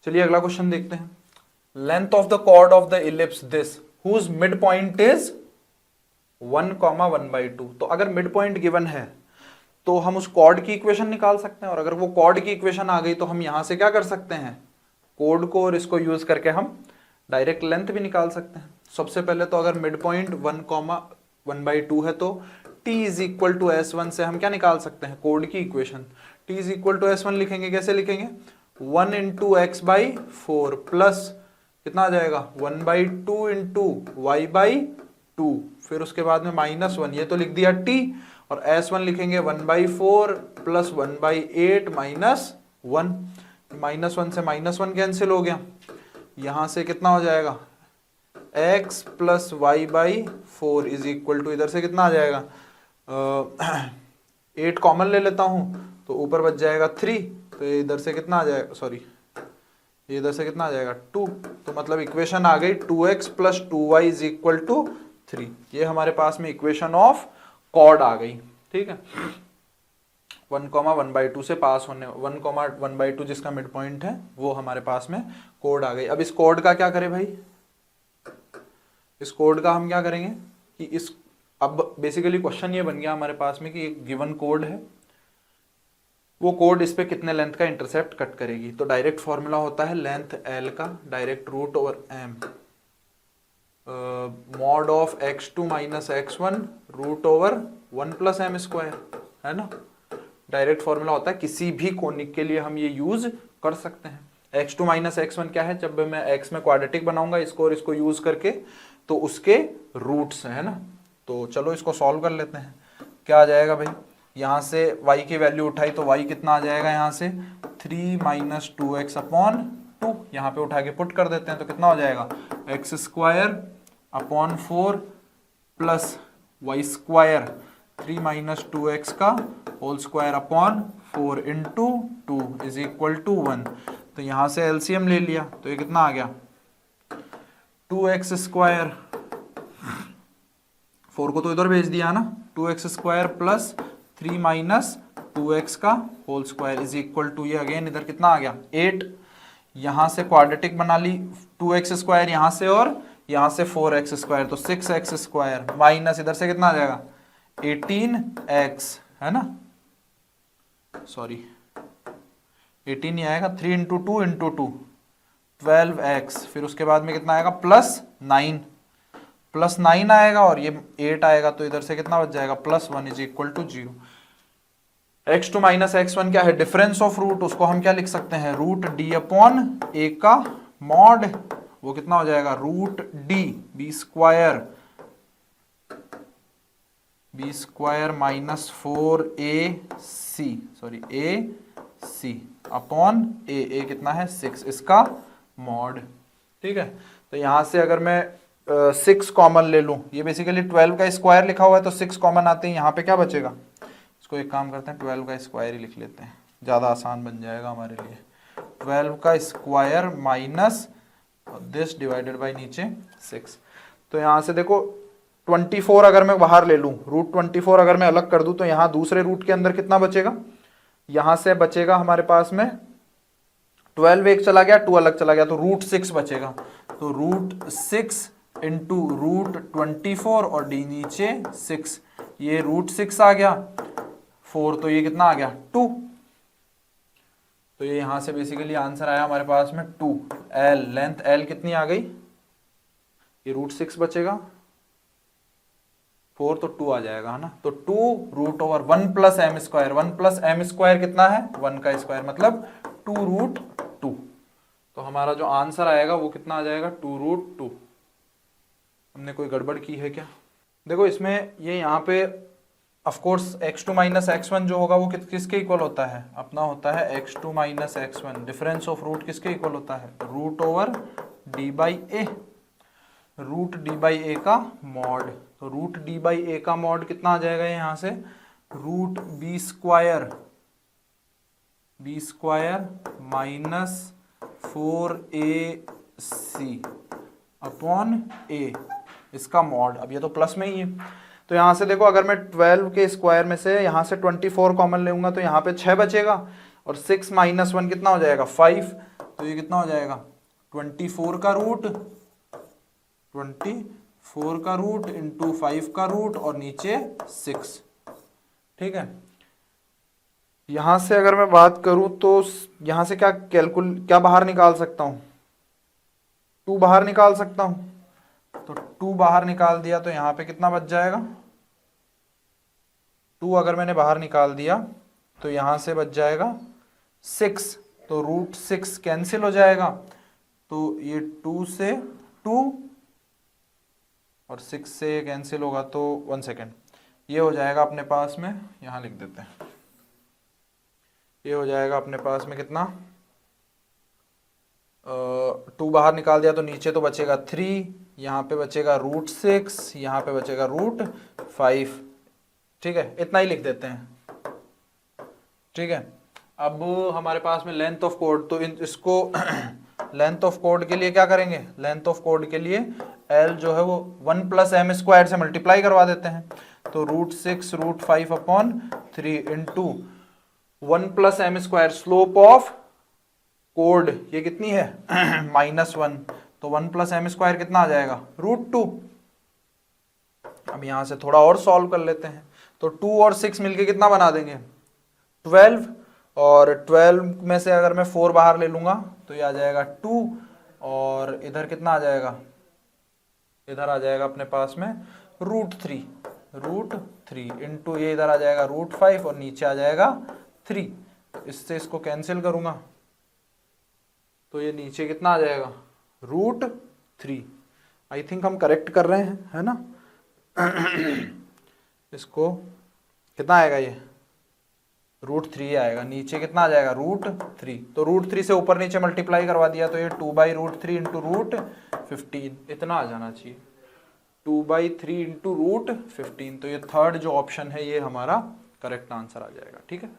चलिए अगला क्वेश्चन देखते हैं। Length of the chord of the ellipse this whose mid point is 1,1/2। तो अगर मिड पॉइंट गिवन है तो हम उस कॉर्ड की इक्वेशन निकाल सकते हैं, और अगर वो कॉर्ड की इक्वेशन आ गई तो हम यहां से क्या कर सकते हैं, कोड को और इसको यूज करके हम डायरेक्ट लेंथ भी निकाल सकते हैं। सबसे पहले तो अगर मिड पॉइंट 1,1/2 है तो t is equal to S1 से हम क्या निकाल सकते हैं, कोड की equation. t is equal to S1 लिखेंगे, कैसे लिखेंगे, 1 इंटू एक्स बाई 4 प्लस कितना आ जाएगा 1/2 इंटू वाई बाई 2, फिर उसके बाद में -1, ये तो लिख दिया t, और S1 लिखेंगे 1/4 प्लस 1/8 -1। -1 से -1 कैंसिल हो गया, यहां से कितना हो जाएगा x plus y by 4 is equal to, इधर से कितना आ जाएगा 8 कॉमन ले लेता हूं तो ऊपर बच जाएगा 3, तो ये इधर से कितना आ जाएगा, सॉरी ये इधर से कितना आ जाएगा 2। तो मतलब इक्वेशन आ गई 2x plus 2y is equal to 3। ये हमारे पास में इक्वेशन ऑफ कॉर्ड आ गई। ठीक है, 1,1/2 से पास होने 1,1/2 जिसका मिड पॉइंट है वो हमारे पास में कोड आ गई। अब इस कोड का क्या करें भाई, इस कोड का हम क्या करेंगे कि इस, अब बेसिकली क्वेश्चन ये बन गया हमारे पास में कि एक गिवन कोड है, वो कोड इस पे कितने लेंथ का इंटरसेप्ट कट करेगी। तो डायरेक्ट फॉर्मूला होता है लेंथ l का direct root over m mod of x2 minus x1 root over 1 plus m square, है ना। डायरेक्ट फॉर्मूला होता है, किसी भी कोनिक के लिए हम ये यूज कर सकते हैं। x2 माइनस x1 क्या है, जब मैं x में क्वाड्रेटिक बनाऊंगा इसको और इसको यूज करके तो उसके रूट्स है ना। तो चलो इसको सॉल्व कर लेते हैं। क्या आ जाएगा भाई, यहाँ से y की वैल्यू उठाई तो y कितना आ जाएगा, यहाँ से 3 माइनस 2x अपॉन 2, यहाँ पे उठा के पुट कर देते हैं तो कितना हो जाएगा x square upon 4 plus y square 3 minus 2x का whole square upon 4 into 2 is equal to 1। तो यहाँ से एलसीएम ले लिया तो ये कितना आ गया 2x स्क्वायर, 4 को तो इधर भेज दिया ना, 2x square plus 3 minus 2x का whole square is equal to, ये अगेन इधर कितना आ गया 8, यहाँ से क्वाड्रेटिक बना ली 2x स्क्वायर यहाँ से और यहाँ से 4x स्क्वायर तो 6x स्क्वायर माइनस इधर से कितना आ जाएगा 18x, है ना, सॉरी 18 ही आएगा, 3 इंटू 2 इंटू 2 12x, फिर उसके बाद में कितना आएगा प्लस 9 आएगा और ये 8 आएगा तो इधर से कितना बच जाएगा +1 is equal to 0। x2 minus x1 क्या है, डिफरेंस ऑफ रूट, उसको हम क्या लिख सकते हैं रूट d अपॉन a का मॉड, वो कितना हो जाएगा root d b square minus 4ac, sorry ac upon a कितना है 6, इसका मॉड। ठीक है, तो यहां से अगर मैं 6 कॉमन ले लूं, ये बेसिकली 12 का स्क्वायर लिखा हुआ है तो 6 कॉमन आते हैं, यहाँ पे क्या बचेगा, इसको एक काम करते हैं 12 का स्क्वायर ही लिख लेते हैं, ज़्यादा आसान बन जाएगा हमारे लिए। 12 का square minus this divided by नीचे 6। तो यहाँ से देखो 24 अगर मैं बाहर ले लूँ, रूट 24 अगर मैं अलग कर दूँ तो यहाँ दूसरे रूट के अंदर कितना बचेगा, यहाँ से बचेगा हमारे पास में 12 एक चला गया 2 अलग चला गया तो रूट 6 बचेगा। तो रूट 6 इंटू रूट 24 और डी नीचे 6, ये रूट 6 आ गया 4 तो ये कितना आ गया 2। तो ये यहां से बेसिकली आंसर आया हमारे पास में 2। l लेंथ l कितनी आ गई, ये रूट 6 बचेगा 4 तो 2 आ जाएगा, है ना। तो 2 root over 1 plus m square, 1 plus m square कितना है 1 का स्क्वायर मतलब 2 रूट 2। तो हमारा जो आंसर आएगा वो कितना आ जाएगा 2 रूट 2। हमने कोई गड़बड़ की है क्या, देखो इसमें ये यहाँ पे ऑफकोर्स x2 माइनस x1 जो होगा वो किसके इक्वल होता है, अपना होता है x2 minus x1, difference of root किसके इक्वल होता है root over d by a, root d by a का मॉड। तो रूट d बाई ए का मॉड कितना आ जाएगा यहाँ से root b square minus 4ac upon a, इसका मॉड। अब ये तो प्लस में ही है तो यहाँ से देखो अगर मैं 12 के स्क्वायर में से यहाँ से 24 कॉमन लूंगा तो यहाँ पे 6 बचेगा और 6 माइनस 1 कितना हो जाएगा 5। तो ये कितना हो जाएगा 24 का रूट, 24 का रूट इंटू 5 का रूट और नीचे 6। ठीक है, यहां से अगर मैं बात करूं तो यहां से क्या बाहर निकाल सकता हूं, 2 बाहर निकाल सकता हूं। तो 2 बाहर निकाल दिया तो यहां पे कितना बच जाएगा, 2 अगर मैंने बाहर निकाल दिया तो यहां से बच जाएगा 6। तो रूट 6 कैंसिल हो जाएगा, तो ये 2 से 2 और 6 से कैंसिल होगा तो 1 सेकेंड, ये हो जाएगा अपने पास में, यहां लिख देते हैं, ये हो जाएगा अपने पास में कितना, 2 बाहर निकाल दिया तो नीचे तो बचेगा 3, यहाँ पे बचेगा रूट 6, यहाँ पे बचेगा रूट 5। ठीक है, इतना ही लिख देते हैं। ठीक है, अब हमारे पास में लेंथ ऑफ कोड, तो इसको लेंथ ऑफ कोड के लिए क्या करेंगे, लेंथ ऑफ कोड के लिए L जो है वो 1 प्लस एम स्क्वायर से मल्टीप्लाई करवा देते हैं। तो root 6 root 5 upon 3 into 1 plus m square, slope of कोड ये कितनी है -1, तो 1 प्लस एम स्क्वायर कितना आ जाएगा रूट 2। अब यहां से थोड़ा और सॉल्व कर लेते हैं, तो 2 और 6 मिलके कितना बना देंगे 12, और 12 में से अगर मैं 4 बाहर ले लूंगा तो ये आ जाएगा 2, और इधर कितना आ जाएगा, इधर आ जाएगा अपने पास में रूट 3 इंटू ये इधर आ जाएगा रूट 5 और नीचे आ जाएगा 3। इससे इसको कैंसिल करूंगा तो ये नीचे कितना आ जाएगा रूट 3। आई थिंक हम करेक्ट कर रहे हैं, है ना। इसको कितना आएगा, ये रूट 3 आएगा, नीचे कितना आ जाएगा रूट 3। तो रूट 3 से ऊपर नीचे मल्टीप्लाई करवा दिया तो ये 2/√3 इंटू रूट 15 इतना आ जाना चाहिए, 2/3 इंटू रूट 15। तो ये थर्ड जो ऑप्शन है ये हमारा करेक्ट आंसर आ जाएगा। ठीक है।